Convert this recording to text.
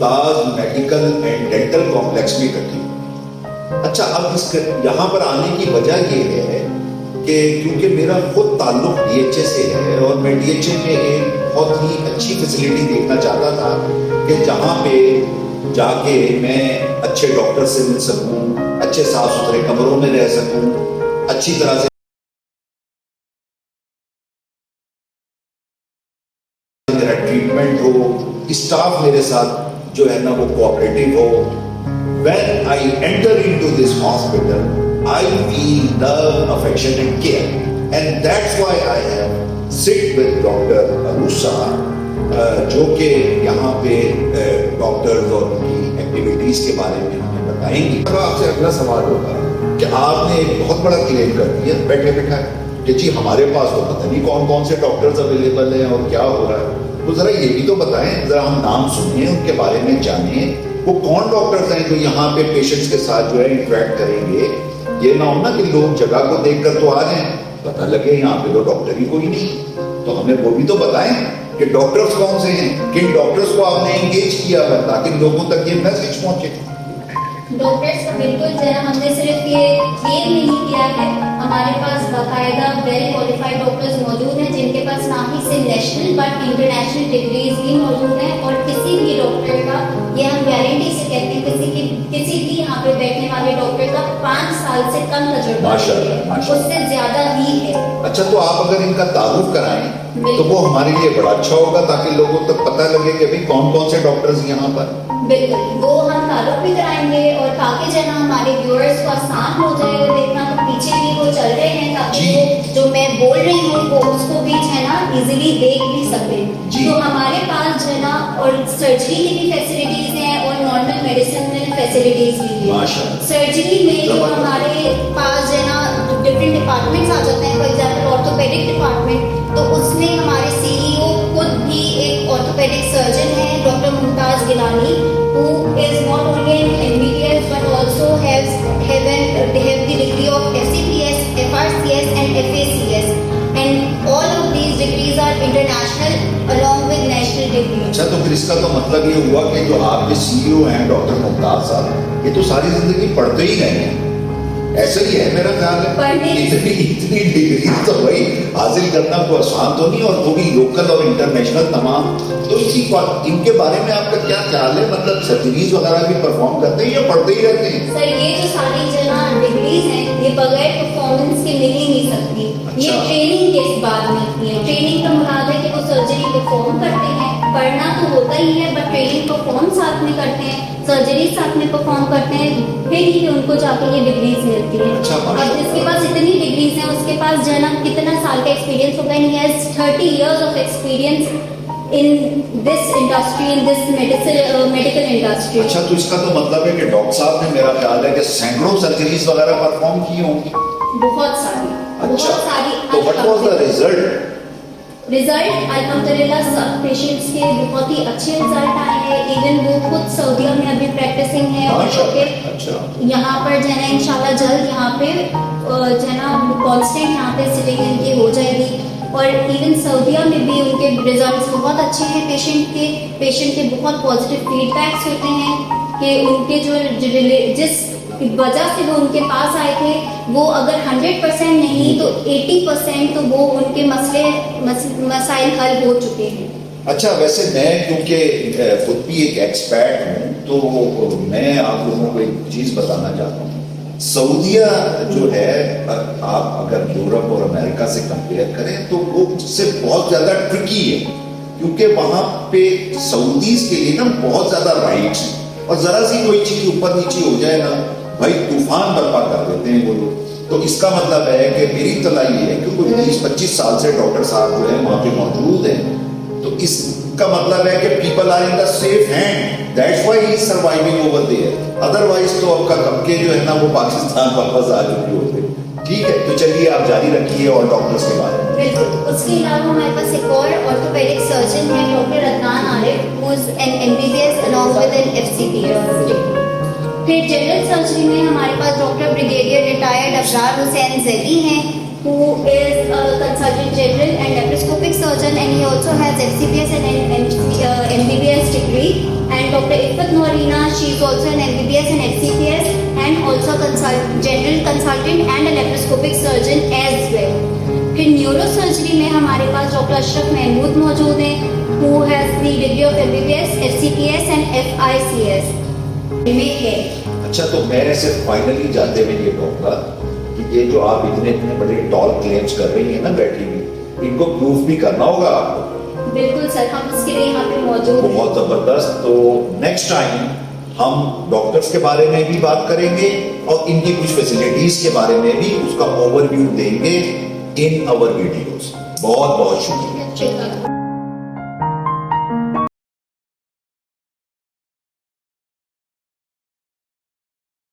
Mumtaz medical and dental complex में इकट्ठी। अच्छा, अब इस यहाँ पर आने की वजह ये है कि क्योंकि मेरा खुद ताल्लुक डीएचए से है और मैं डीएचए में एक बहुत ही अच्छी फैसिलिटी देखना चाहता था कि जहाँ पे जाके मैं अच्छे डॉक्टर से मिल सकूँ, अच्छे साफ सुथरे कमरों में रह सकूँ, अच्छी तरह से मेरा ट्रीटमेंट हो, स्टाफ मेरे साथ जो है ना वो कोऑपरेटिव हो। When I enter into this hospital, I feel love, affection and care, and that's why I have sit with Dr. Arusa, जो कि यहाँ पे डॉक्टर्स और उनकी एक्टिविटीज के बारे में हमें बताएंगे। तो आपसे अगला सवाल होगा कि आपने एक बहुत बड़ा क्लेम कर दिया बैठे बैठा कि जी हमारे पास तो पता नहीं कौन कौन से डॉक्टर्स अवेलेबल हैं और क्या हो रहा है। तो जरा ये भी तो बताएं, जरा हम नाम सुनिए, उनके बारे में जानिए, वो कौन डॉक्टर्स हैं जो यहाँ पे पेशेंट्स के साथ जो है इंटरेक्ट करेंगे। ये ना हो ना कि लोग जगह को देखकर तो आ जाएं, पता लगे यहाँ पे तो डॉक्टर ही कोई नहीं। तो हमें वो भी तो बताएं कि डॉक्टर्स कौन से हैं, किन डॉक्टर्स को आपने एंगेज किया है ताकि लोगों तक ये मैसेज पहुंचे। डॉक्टर्स का बिल्कुल जो है हमने सिर्फ ये क्लेम नहीं किया है, हमारे पास बाकायदा वेल क्वालिफाइड डॉक्टर्स मौजूद हैं जिनके पास ना ही सिर्फ नेशनल बट इंटरनेशनल डिग्रीज भी मौजूद हैं। और किसी भी डॉक्टर का ये हम गारंटी से कहते हैं किसी भी यहाँ पे बैठने वाले डॉक्टर का 5 साल से कम तजुर्बा है, उससे ज्यादा ही है। अच्छा, तो आप अगर इनका तारुफ कराएं तो वो हमारे लिए बड़ा अच्छा होगा ताकि लोगों तक पता लगे कि भाई कौन कौन से डॉक्टर्स यहाँ पर। बिल्कुल, वो हम तारुफ भी कराएंगे और ताकि जो है हमारे व्यूअर्स को आसान हो जाए देखना। तो पीछे भी वो चल रहे हैं ताकि वो जो मैं बोल रही हूँ वो उसको भी जो है ना इजीली देख भी सके। तो हमारे पास जो है ना और सर्जरी की भी फैसिलिटीज हैं और नॉर्मल मेडिसिन फैसिलिटीज भी है। सर्जरी में जो हमारे पास जो है ना डिफरेंट डिपार्टमेंट्स आ जाते हैं, फॉर एग्जाम्पल ऑर्थोपेडिक डिपार्टमेंट, तो उसमें हमारे सीईओ खुद भी एक ऑर्थोपेडिक सर्जन है, doctor Mumtaz Gilani, who is not only an MBBS but also have the degree of FCPS, FRCS and FACS, and all of these degrees are international along with national degrees. अच्छा, तो फिर इसका तो मतलब ये हुआ कि जो आपके सीईओ हैं डॉक्टर मुमताज साहब, ये तो सारी जिंदगी पढ़ते ही रहे हैं, ऐसा ही है मेरा ख्याल है। इतनी डिग्री तो भाई हासिल करना कोई आसान तो नहीं, और वो भी लोकल और इंटरनेशनल तमाम। तो इनके बारे में आपका क्या ख्याल है, मतलब सर्जरीज वगैरह भी परफॉर्म करते हैं या पढ़ते ही रहते हैं? सर, ये जो सारी जना डिग्रीज हैं ये बगैर परफॉर्मेंस के मिल ही नहीं सकती। ये ट्रेनिंग के बाद मिलती है। ट्रेनिंग का मुराद है कि वो सर्जरी परफॉर्म करते हैं, पढ़ना तो होता ही है बट ट्रेनिंग परफॉर्म साथ में करते हैं, सर्जरी साथ में परफॉर्म करते हैं, फिर ही उनको जाके ये डिग्रीज मिलती है। अब जिसके पास इतनी डिग्रीज हैं उसके पास जो है ना कितना साल का एक्सपीरियंस होगा। He has 30 years of experience in this industry, in this medical industry. अच्छा, तो इसका तो मतलब है कि डॉक्टर साहब ने मेरा ख्याल है कि सैकड़ों सर्जरीज वगैरह परफॉर्म की होंगी। बहुत सारी। अच्छा, तो what was the result? Result अल्हम्दुलिल्लाह सब पेशेंट्स के बहुत ही अच्छे रिजल्ट आए हैं। इवन वो खुद सऊदीया में अभी प्रैक्टिसिंग है और यहाँ पर जो है इंशाल्लाह जल्द यहाँ पे जो है ना कांस्टेंट यहाँ पे सिटिंग इनकी हो जाएगी। और इवन सऊदीया में भी उनके रिजल्ट्स बहुत अच्छे हैं। पेशेंट के बहुत पॉजिटिव फीडबैक्स होते हैं कि उनके जो जिस वजह से वो उनके पास आए थे वो अगर 100% नहीं तो 80% तो वो उनके मसाइल हल हो चुके हैं। अच्छा, वैसे मैं क्योंकि खुद भी एक एक्सपर्ट हूँ तो मैं आप लोगों को एक चीज बताना चाहता हूँ। सऊदीया जो है, आप अगर यूरोप और अमेरिका से कंपेयर करें तो वो उससे बहुत ज्यादा ट्रिकी है, क्योंकि वहां पे सऊदीज के लिए ना बहुत ज्यादा राइट्स हैं और जरा सी कोई चीज ऊपर नीचे हो जाए ना भाई तूफान बर्पा कर देते हैं वो लोग। तो इसका मतलब है कि मेरी इत्तला ये है कि कोई 20-25 साल से डॉक्टर साहब जो है वहां पे मौजूद हैं, तो इसका मतलब है कि people are in the safe hand, that's why he is surviving over there. Otherwise तो आपका कब के जो है ना वो पाकिस्तान वापस आ चुके होते। ठीक है, तो चलिए आप जारी रखिए और डॉक्टर्स के बारे में। बिल्कुल, उसके अलावा हमारे पास एक और ऑर्थोपेडिक सर्जन है doctor Adnan Arif, who is an MBBS along with an FCPS। फिर जनरल सर्जरी में हमारे पास doctor brigadier retired Abrar Hussain Zaidi हैं, who is a consultant general and laparoscopic surgeon, and he also has FCPS and MBBS degree. And Dr. Ifat Noorina, she is also an MBBS and FCPS and also general consultant and a laparoscopic surgeon as well. फिर neuro surgery में हमारे पास doctor Ashraf Mahmood मौजूद हैं, who has the degree of MBBS, FCPS and FICS में है। अच्छा, तो मैं सिर्फ फाइनली जाते हुए ये कहूँगा कि ये जो आप इतने इतने बड़े टॉल क्लेम्स कर रही हैं ना बैठी हुई, इनको प्रूफ भी करना होगा आपको। बिल्कुल सर, हम इसके लिए यहाँ पे मौजूद हैं। बहुत जबरदस्त। तो नेक्स्ट टाइम हम डॉक्टर्स के बारे में भी बात करेंगे और इनकी कुछ फैसिलिटीज के बारे में भी उसका ओवरव्यू देंगे इन आवर वीडियोस। बहुत बहुत शुक्रिया।